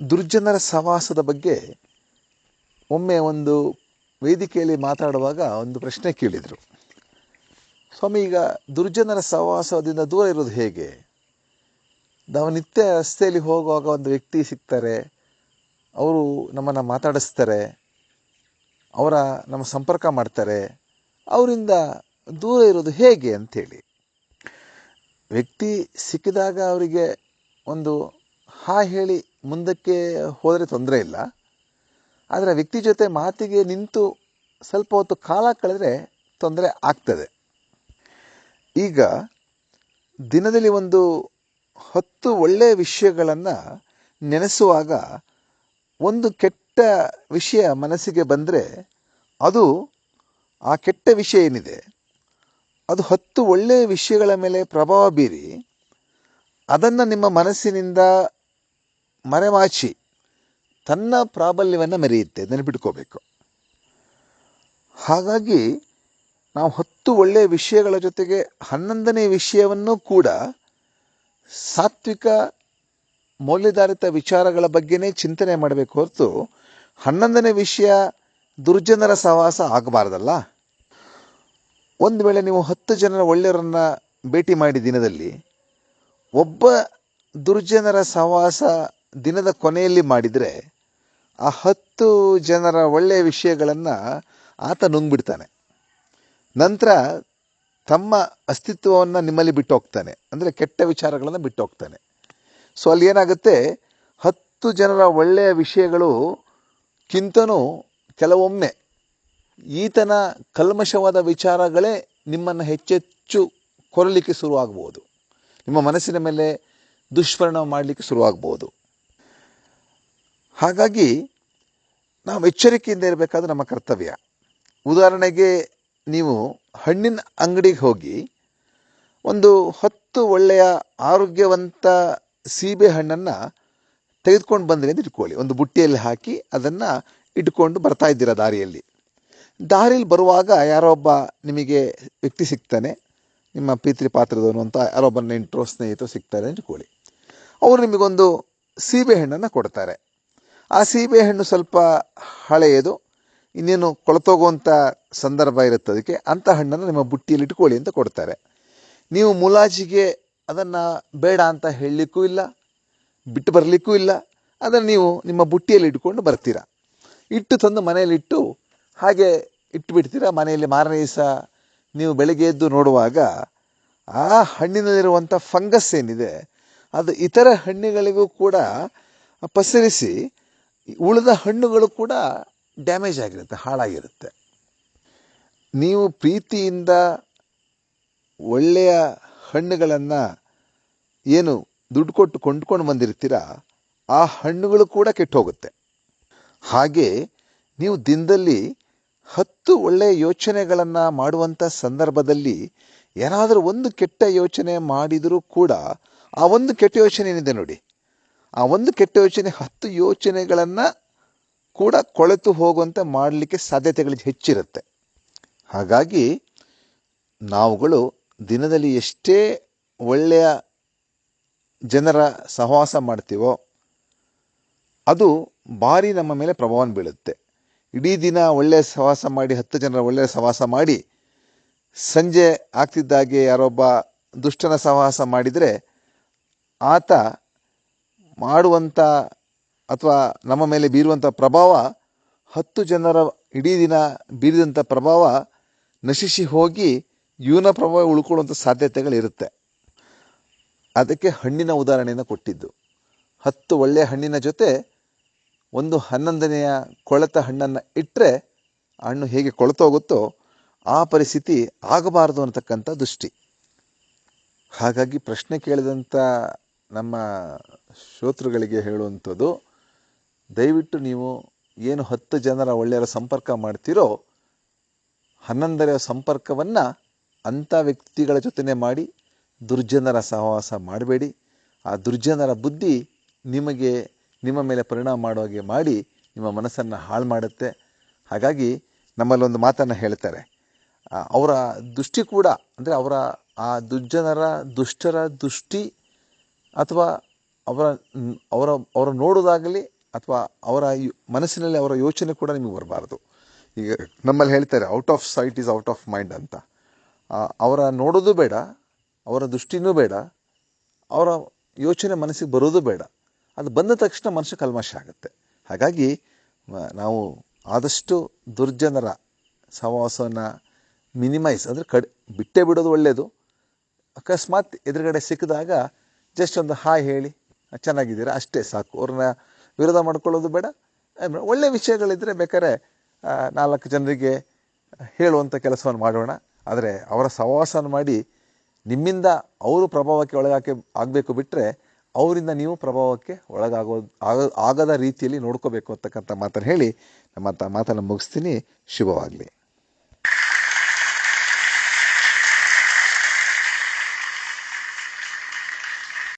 ದುರ್ಜನರ ಸಹವಾಸದ ಬಗ್ಗೆ ಒಮ್ಮೆ ಒಂದು ವೇದಿಕೆಯಲ್ಲಿ ಮಾತಾಡುವಾಗ ಒಂದು ಪ್ರಶ್ನೆ ಕೇಳಿದರು. ಸ್ವಾಮಿ, ಈಗ ದುರ್ಜನರ ಸಹವಾಸದಿಂದ ದೂರ ಇರೋದು ಹೇಗೆ? ನಾವು ನಿತ್ಯ ರಸ್ತೆಯಲ್ಲಿ ಹೋಗುವಾಗ ಒಂದು ವ್ಯಕ್ತಿ ಸಿಗ್ತಾರೆ, ಅವರು ನಮ್ಮನ್ನು ಮಾತಾಡಿಸ್ತಾರೆ, ನಮ್ಮ ಸಂಪರ್ಕ ಮಾಡ್ತಾರೆ, ಅವರಿಂದ ದೂರ ಇರೋದು ಹೇಗೆ ಅಂಥೇಳಿ. ವ್ಯಕ್ತಿ ಸಿಕ್ಕಿದಾಗ ಅವರಿಗೆ ಒಂದು ಹೇಳಿ ಮುಂದಕ್ಕೆ ಹೋದರೆ ತೊಂದರೆ ಇಲ್ಲ, ಆದರೆ ವ್ಯಕ್ತಿ ಜೊತೆ ಮಾತಿಗೆ ನಿಂತು ಸ್ವಲ್ಪ ಹೊತ್ತು ಕಾಲ ಕಳೆದರೆ ತೊಂದರೆ ಆಗ್ತದೆ. ಈಗ ದಿನದಲ್ಲಿ ಒಂದು 10 ಒಳ್ಳೆಯ ವಿಷಯಗಳನ್ನು ನೆನೆಸುವಾಗ ಒಂದು ಕೆಟ್ಟ ವಿಷಯ ಮನಸ್ಸಿಗೆ ಬಂದರೆ ಅದು ಆ ಕೆಟ್ಟ ವಿಷಯ ಏನಿದೆ ಅದು 10 ಒಳ್ಳೆಯ ವಿಷಯಗಳ ಮೇಲೆ ಪ್ರಭಾವ ಬೀರಿ ಅದನ್ನು ನಿಮ್ಮ ಮನಸ್ಸಿನಿಂದ ಮರೆಮಾಚಿ ತನ್ನ ಪ್ರಾಬಲ್ಯವನ್ನು ಮೆರೆಯುತ್ತೆ. ನೆನಪಿಟ್ಕೋಬೇಕು. ಹಾಗಾಗಿ ನಾವು 10 ಒಳ್ಳೆಯ ವಿಷಯಗಳ ಜೊತೆಗೆ 11ನೇ ವಿಷಯವನ್ನು ಕೂಡ ಸಾತ್ವಿಕ ಮೌಲ್ಯಾಧಾರಿತ ವಿಚಾರಗಳ ಬಗ್ಗೆನೇ ಚಿಂತನೆ ಮಾಡಬೇಕು ಹೊರತು 11ನೇ ವಿಷಯ ದುರ್ಜನರ ಸಹವಾಸ ಆಗಬಾರ್ದಲ್ಲ. ಒಂದು ವೇಳೆ ನೀವು 10 ಜನರ ಒಳ್ಳೆಯವರನ್ನು ಭೇಟಿ ಮಾಡಿ ದಿನದಲ್ಲಿ ಒಬ್ಬ ದುರ್ಜನರ ಸಹವಾಸ ದಿನದ ಕೊನೆಯಲ್ಲಿ ಮಾಡಿದರೆ ಆ 10 ಜನರ ಒಳ್ಳೆಯ ವಿಷಯಗಳನ್ನು ಆತ ನುಂಗ್ಬಿಡ್ತಾನೆ. ನಂತರ ತಮ್ಮ ಅಸ್ತಿತ್ವವನ್ನು ನಿಮ್ಮಲ್ಲಿ ಬಿಟ್ಟು ಹೋಗ್ತಾನೆ, ಅಂದರೆ ಕೆಟ್ಟ ವಿಚಾರಗಳನ್ನು ಬಿಟ್ಟು ಹೋಗ್ತಾನೆ. ಸೊ ಅಲ್ಲಿ ಏನಾಗುತ್ತೆ, 10 ಜನರ ಒಳ್ಳೆಯ ವಿಷಯಗಳು ಕಿಂತನೂ ಕೆಲವೊಮ್ಮೆ ಈತನ ಕಲ್ಮಶವಾದ ವಿಚಾರಗಳೇ ನಿಮ್ಮನ್ನು ಹೆಚ್ಚೆಚ್ಚು ಕೊರಲಿಕ್ಕೆ ಶುರುವಾಗ್ಬೋದು, ನಿಮ್ಮ ಮನಸ್ಸಿನ ಮೇಲೆ ದುಷ್ಪರಿಣಾಮ ಮಾಡಲಿಕ್ಕೆ ಶುರುವಾಗ್ಬೋದು. ಹಾಗಾಗಿ ನಾವು ಎಚ್ಚರಿಕೆಯಿಂದ ಇರಬೇಕಾದ್ರೆ ನಮ್ಮ ಕರ್ತವ್ಯ. ಉದಾಹರಣೆಗೆ, ನೀವು ಹಣ್ಣಿನ ಅಂಗಡಿಗೆ ಹೋಗಿ ಒಂದು 10 ಒಳ್ಳೆಯ ಆರೋಗ್ಯವಂತ ಸೀಬೆ ಹಣ್ಣನ್ನು ತೆಗೆದುಕೊಂಡು ಬಂದ್ರಿ ಅಂತ ಇಟ್ಕೊಳ್ಳಿ. ಒಂದು ಬುಟ್ಟಿಯಲ್ಲಿ ಹಾಕಿ ಅದನ್ನು ಇಟ್ಕೊಂಡು ಬರ್ತಾ ಇದ್ದೀರಾ ದಾರಿಯಲ್ಲಿ ಬರುವಾಗ ಯಾರೋ ಒಬ್ಬ ನಿಮಗೆ ವ್ಯಕ್ತಿ ಸಿಗ್ತಾನೆ, ನಿಮ್ಮ ಪ್ರೀತಿ ಪಾತ್ರದವನು ಅಂತ ಯಾರೊಬ್ಬ ನೆಂಟರು ಸ್ನೇಹಿತರು ಸಿಗ್ತಾರೆ ಅಂತ ಇಟ್ಕೊಳ್ಳಿ. ಅವರು ನಿಮಗೊಂದು ಸೀಬೆ ಹಣ್ಣನ್ನು ಕೊಡ್ತಾರೆ. ಆ ಸೀಬೆ ಹಣ್ಣು ಸ್ವಲ್ಪ ಹಳೆಯದು, ಇನ್ನೇನು ಕೊಳತೋಗುವಂಥ ಸಂದರ್ಭ ಇರುತ್ತೆ, ಅದಕ್ಕೆ ಅಂಥ ಹಣ್ಣನ್ನು ನಿಮ್ಮ ಬುಟ್ಟಿಯಲ್ಲಿ ಇಟ್ಕೊಳ್ಳಿ ಅಂತ ಕೊಡ್ತಾರೆ. ನೀವು ಮುಲಾಜಿಗೆ ಅದನ್ನು ಬೇಡ ಅಂತ ಹೇಳಲಿಕ್ಕೂ ಇಲ್ಲ, ಬಿಟ್ಟು ಬರಲಿಕ್ಕೂ ಇಲ್ಲ. ಅದನ್ನು ನೀವು ನಿಮ್ಮ ಬುಟ್ಟಿಯಲ್ಲಿ ಇಟ್ಕೊಂಡು ಬರ್ತೀರಾ. ಇಟ್ಟು ತಂದು ಮನೆಯಲ್ಲಿಟ್ಟು ಹಾಗೆ ಇಟ್ಟುಬಿಡ್ತೀರಾ. ಮನೆಯಲ್ಲಿ ಮಾರನೇ ದಿವಸ ನೀವು ಬೆಳಗ್ಗೆ ಎದ್ದು ನೋಡುವಾಗ ಆ ಹಣ್ಣಿನಲ್ಲಿರುವಂಥ ಫಂಗಸ್ ಏನಿದೆ ಅದು ಇತರ ಹಣ್ಣುಗಳಿಗೂ ಕೂಡ ಪಸರಿಸಿ ಉಳಿದ ಹಣ್ಣುಗಳು ಕೂಡ ಡ್ಯಾಮೇಜ್ ಆಗಿರುತ್ತೆ, ಹಾಳಾಗಿರುತ್ತೆ. ನೀವು ಪ್ರೀತಿಯಿಂದ ಒಳ್ಳೆಯ ಹಣ್ಣುಗಳನ್ನು ಏನು ದುಡ್ಡು ಕೊಟ್ಟು ಕೊಂಡ್ಕೊಂಡು ಬಂದಿರ್ತೀರ, ಆ ಹಣ್ಣುಗಳು ಕೂಡ ಕೆಟ್ಟು ಹೋಗುತ್ತೆ. ಹಾಗೆ ನೀವು ದಿನದಲ್ಲಿ 10 ಒಳ್ಳೆಯ ಯೋಚನೆಗಳನ್ನು ಮಾಡುವಂಥ ಸಂದರ್ಭದಲ್ಲಿ ಏನಾದರೂ ಒಂದು ಕೆಟ್ಟ ಯೋಚನೆ ಮಾಡಿದರೂ ಕೂಡ ಆ ಒಂದು ಕೆಟ್ಟ ಯೋಚನೆ ಏನಿದೆ ನೋಡಿ, ಆ ಒಂದು ಕೆಟ್ಟ ಯೋಚನೆ 10 ಯೋಚನೆಗಳನ್ನು ಕೂಡ ಕೊಳೆತು ಹೋಗುವಂತೆ ಮಾಡಲಿಕ್ಕೆ ಸಾಧ್ಯತೆಗಳು ಹೆಚ್ಚಿರುತ್ತೆ. ಹಾಗಾಗಿ ನಾವುಗಳು ದಿನದಲ್ಲಿ ಎಷ್ಟೇ ಒಳ್ಳೆಯ ಜನರ ಸಹವಾಸ ಮಾಡ್ತೀವೋ ಅದು ಭಾರಿ ನಮ್ಮ ಮೇಲೆ ಪ್ರಭಾವ ಬೀಳುತ್ತೆ. ಇಡೀ ದಿನ ಒಳ್ಳೆಯ ಸಹವಾಸ ಮಾಡಿ 10 ಜನರ ಒಳ್ಳೆಯ ಸಹವಾಸ ಮಾಡಿ ಸಂಜೆ ಆಗ್ತಿದ್ದಾಗೆ ಯಾರೊಬ್ಬ ದುಷ್ಟನ ಸಹವಾಸ ಮಾಡಿದರೆ ಆತ ಮಾಡುವಂಥ ಅಥವಾ ನಮ್ಮ ಮೇಲೆ ಬೀರುವಂಥ ಪ್ರಭಾವ 10 ಜನರ ಇಡೀ ದಿನ ಬೀರಿದಂಥ ಪ್ರಭಾವ ನಶಿಸಿ ಹೋಗಿ ಇವನ ಪ್ರಭಾವ ಉಳ್ಕೊಳ್ಳುವಂಥ ಸಾಧ್ಯತೆಗಳಿರುತ್ತೆ. ಅದಕ್ಕೆ ಹಣ್ಣಿನ ಉದಾಹರಣೆಯನ್ನು ಕೊಟ್ಟಿದ್ದು. 10 ಒಳ್ಳೆಯ ಹಣ್ಣಿನ ಜೊತೆ ಒಂದು 11ನೆಯ ಕೊಳೆತ ಹಣ್ಣನ್ನು ಇಟ್ಟರೆ ಹಣ್ಣು ಹೇಗೆ ಕೊಳೆತೋಗುತ್ತೋ ಆ ಪರಿಸ್ಥಿತಿ ಆಗಬಾರದು ಅನ್ನತಕ್ಕಂಥ ದೃಷ್ಟಿ. ಹಾಗಾಗಿ ಪ್ರಶ್ನೆ ಕೇಳಿದಂಥ ನಮ್ಮ ಶ್ರೋತೃಗಳಿಗೆ ಹೇಳುವಂಥದ್ದು, ದಯವಿಟ್ಟು ನೀವು ಏನು 10 ಜನರ ಒಳ್ಳೆಯರ ಸಂಪರ್ಕ ಮಾಡ್ತೀರೋ 11ರ ಸಂಪರ್ಕವನ್ನು ಅಂಥ ವ್ಯಕ್ತಿಗಳ ಜೊತೆನೇ ಮಾಡಿ ದುರ್ಜನರ ಸಹವಾಸ ಮಾಡಬೇಡಿ. ಆ ದುರ್ಜನರ ಬುದ್ಧಿ ನಿಮ್ಮ ಮೇಲೆ ಪರಿಣಾಮ ಮಾಡೋ ಹಾಗೆ ಮಾಡಿ ನಿಮ್ಮ ಮನಸ್ಸನ್ನು ಹಾಳು ಮಾಡುತ್ತೆ. ಹಾಗಾಗಿ ನಮ್ಮಲ್ಲೊಂದು ಮಾತನ್ನು ಹೇಳ್ತಾರೆ, ಅವರ ದೃಷ್ಟಿ ಕೂಡ, ಅಂದರೆ ಅವರ ಆ ದುಷ್ಟರ ದೃಷ್ಟಿ ಅಥವಾ ಅವರ ಅವರ ಅವರ ನೋಡೋದಾಗಲಿ ಅಥವಾ ಅವರ ಮನಸ್ಸಿನಲ್ಲಿ ಅವರ ಯೋಚನೆ ಕೂಡ ನಿಮಗೆ ಬರಬಾರ್ದು. ಈಗ ನಮ್ಮಲ್ಲಿ ಹೇಳ್ತಾರೆ out off site is out of mind ಅಂತ. ಅವರ ನೋಡೋದು ಬೇಡ, ಅವರ ದೃಷ್ಟಿನೂ ಬೇಡ, ಅವರ ಯೋಚನೆ ಮನಸ್ಸಿಗೆ ಬರೋದು ಬೇಡ. ಅದು ಬಂದ ತಕ್ಷಣ ಮನಸ್ಸು ಕಲ್ಮಶ ಆಗುತ್ತೆ. ಹಾಗಾಗಿ ನಾವು ಆದಷ್ಟು ದುರ್ಜನರ ಸಹವಾಸವನ್ನು ಮಿನಿಮೈಸ್ ಅಂದರೆ ಬಿಟ್ಟೇ ಬಿಡೋದು ಒಳ್ಳೆಯದು. ಅಕಸ್ಮಾತ್ ಎದುರುಗಡೆ ಸಿಕ್ಕಿದಾಗ ಜಸ್ಟ್ ಒಂದು ಹಾಯ್ ಹೇಳಿ ಚೆನ್ನಾಗಿದ್ದೀರಾ ಅಷ್ಟೇ ಸಾಕು. ಅವ್ರನ್ನ ವಿರೋಧ ಮಾಡ್ಕೊಳ್ಳೋದು ಬೇಡ. ಒಳ್ಳೆಯ ವಿಷಯಗಳಿದ್ದರೆ ಬೇಕಾದ್ರೆ 4 ಜನರಿಗೆ ಹೇಳುವಂಥ ಕೆಲಸವನ್ನು ಮಾಡೋಣ. ಆದರೆ ಅವರ ಸಹವಾಸವನ್ನು ಮಾಡಿ ನಿಮ್ಮಿಂದ ಅವರು ಪ್ರಭಾವಕ್ಕೆ ಆಗಬೇಕು ಬಿಟ್ಟರೆ ಅವರಿಂದ ನೀವು ಪ್ರಭಾವಕ್ಕೆ ಆಗದ ರೀತಿಯಲ್ಲಿ ನೋಡ್ಕೋಬೇಕು ಅಂತಕ್ಕಂಥ ಮಾತನ್ನು ಹೇಳಿ ನಮ್ಮ ಮಾತನ್ನು ಮುಗಿಸ್ತೀನಿ. ಶುಭವಾಗಲಿ.